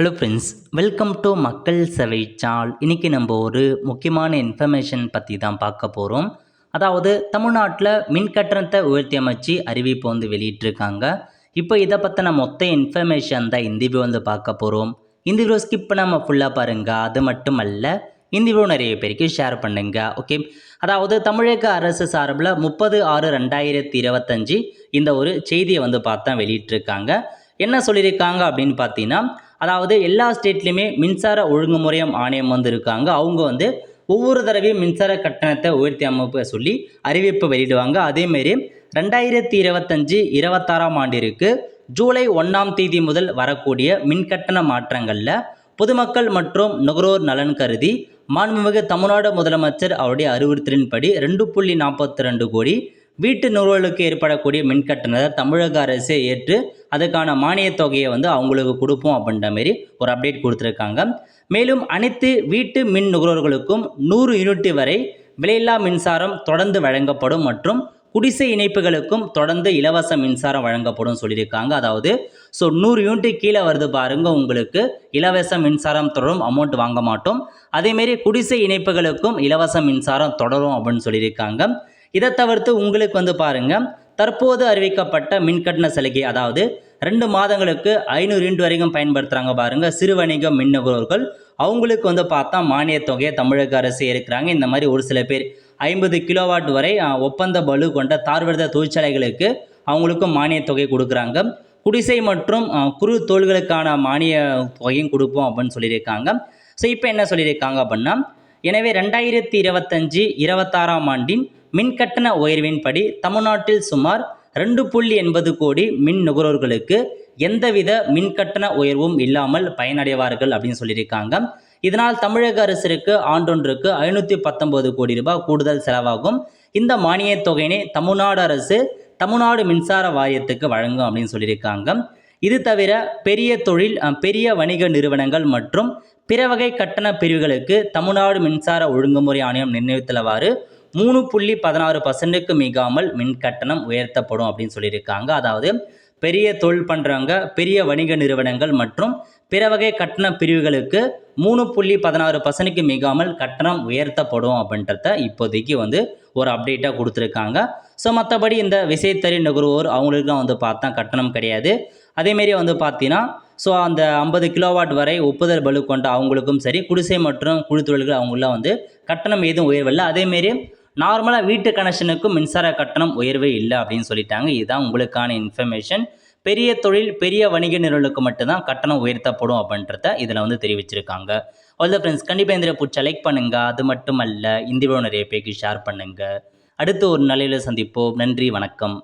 Hello friends, welcome to மக்கள் சேவை channel. இன்றைக்கி நம்ம ஒரு முக்கியமான இன்ஃபர்மேஷன் பற்றி தான் பார்க்க போகிறோம். அதாவது தமிழ்நாட்டில் மின் கட்டணத்தை உயர்த்தி அமைச்சு அறிவிப்பு வெளியிட்டிருக்காங்க. இப்போ இதை பற்றின மொத்த இன்ஃபர்மேஷன் தான் இந்த வீடியோ பார்க்க போகிறோம். இந்த வீடியோ ஸ்கிப் பண்ணாமல் ஃபுல்லாக பாருங்கள். அது மட்டும் அல்ல, இந்த வீடியோ நிறைய பேருக்கு ஷேர் பண்ணுங்க. ஓகே, அதாவது தமிழக அரசு சார்பில் 30/6/2025 இந்த ஒரு செய்தியை பார்த்தா வெளியிட்டிருக்காங்க. என்ன சொல்லியிருக்காங்க அப்படின்னு பார்த்தீங்கன்னா, அதாவது எல்லா ஸ்டேட்லேயுமே மின்சார ஒழுங்குமுறையம் ஆணையம் இருக்காங்க. அவங்க ஒவ்வொரு தடவையும் மின்சார கட்டணத்தை உயர்த்தி அமைப்ப சொல்லி அறிவிப்பு வெளியிடுவாங்க. அதேமாரி 2025-26 ஆண்டிற்கு ஜூலை 1ஆம் தேதி முதல் வரக்கூடிய மின்கட்டண மாற்றங்களில் பொதுமக்கள் மற்றும் நுகர்வோர் நலன் கருதி மாண்புமிகு தமிழ்நாடு முதலமைச்சர் அவருடைய அறிவுறுத்தலின்படி 2.42 கோடி வீட்டு நுகர்வோர்களுக்கு ஏற்படக்கூடிய மின்கட்டணத்தை தமிழக அரசே ஏற்று அதுக்கான மானிய தொகையை அவங்களுக்கு கொடுப்போம் அப்படின்ற மாரி ஒரு அப்டேட் கொடுத்துருக்காங்க. மேலும் அனைத்து வீட்டு மின் நுகர்வோர்களுக்கும் 100 யூனிட் வரை விலையில்லா மின்சாரம் தொடர்ந்து வழங்கப்படும் மற்றும் குடிசை இணைப்புகளுக்கும் தொடர்ந்து இலவச மின்சாரம் வழங்கப்படும் சொல்லியிருக்காங்க. அதாவது 100 யூனிட் கீழே வருது பாருங்க, உங்களுக்கு இலவச மின்சாரம் தொடரும், அமௌண்ட் வாங்க மாட்டோம். அதேமாரி குடிசை இணைப்புகளுக்கும் இலவச மின்சாரம் தொடரும் அப்படின்னு சொல்லியிருக்காங்க. இதை தவிர்த்து உங்களுக்கு பாருங்க, தற்போது அறிவிக்கப்பட்ட மின்கட்டண சலுகை, அதாவது 2 மாதங்களுக்கு 500 யூனிட் வரைக்கும் பயன்படுத்துகிறாங்க பாருங்க சிறு வணிக மின் நுகர்வோர்கள், அவங்களுக்கு பார்த்தா மானிய தொகையை தமிழக அரசு இருக்கிறாங்க. இந்த மாதிரி ஒரு சில பேர் 50 கிலோவாட் வரை ஒப்பந்த பளு கொண்ட தார்வர்த தொழிற்சாலைகளுக்கு அவங்களுக்கும் மானிய தொகை கொடுக்குறாங்க. குடிசை மற்றும் குறு தொழில்களுக்கான மானிய தொகையும் கொடுப்போம் அப்படின்னு சொல்லியிருக்காங்க. ஸோ இப்போ என்ன சொல்லியிருக்காங்க அப்படின்னா, எனவே 2025-26 ஆண்டின் மின்கட்டண உயர்வின்படி தமிழ்நாட்டில் சுமார் 2.80 கோடி மின் நுகர்வோர்களுக்கு எந்தவித மின்கட்டண உயர்வும் இல்லாமல் பயனடைவார்கள் அப்படின்னு சொல்லியிருக்காங்க. இதனால் தமிழக அரசிற்கு ஆண்டொன்றுக்கு 519 கோடி ரூபாய் கூடுதல் செலவாகும். இந்த மானிய தொகையினை தமிழ்நாடு அரசு தமிழ்நாடு மின்சார வாரியத்துக்கு வழங்கும் அப்படின்னு சொல்லியிருக்காங்க. இது தவிர பெரிய தொழில், பெரிய வணிக நிறுவனங்கள் மற்றும் பிற வகை கட்டண பிரிவுகளுக்கு தமிழ்நாடு மின்சார ஒழுங்குமுறை ஆணையம் நிர்ணயித்துள்ளவாறு 3.16% மிகாமல் மின் கட்டணம் உயர்த்தப்படும் அப்படின்னு சொல்லியிருக்காங்க. அதாவது பெரிய தொழில் பண்ணுறவங்க, பெரிய வணிக நிறுவனங்கள் மற்றும் பிற வகை கட்டண பிரிவுகளுக்கு 3.16% மிகாமல் கட்டணம் உயர்த்தப்படும் அப்படின்றத இப்போதைக்கு ஒரு அப்டேட்டாக கொடுத்துருக்காங்க. ஸோ மற்றபடி இந்த விசைத்தறி நுகர்வோர் அவங்களுக்குலாம் பார்த்தா கட்டணம் கிடையாது. அதேமாரி பார்த்தீங்கன்னா, ஸோ அந்த 50 கிலோவாட் வரை ஒப்புதல் பளு கொண்ட அவங்களுக்கும் சரி, குடிசை மற்றும் குழுத்தொழில்கள் அவங்களாம் கட்டணம் எதுவும் உயர்வில்லை. அதேமாரி நார்மலாக வீட்டு கனெக்ஷனுக்கும் மின்சார கட்டணம் உயர்வே இல்லை அப்படின்னு சொல்லிட்டாங்க. இதுதான் உங்களுக்கான இன்ஃபர்மேஷன். பெரிய தொழில், பெரிய வணிக நிறுவனங்களுக்கு மட்டும்தான் கட்டணம் உயர்த்தப்படும் அப்படின்றத இதில் தெரிவிச்சிருக்காங்க. ஆல் த ஃப்ரெண்ட்ஸ், கண்டிப்பாக இந்த பிடிச்ச லைக் பண்ணுங்கள். அது மட்டும் அல்ல, இந்த வீடியோ நிறைய பேருக்கு ஷேர் பண்ணுங்கள். அடுத்து ஒரு நிலையில் சந்திப்போம். நன்றி, வணக்கம்.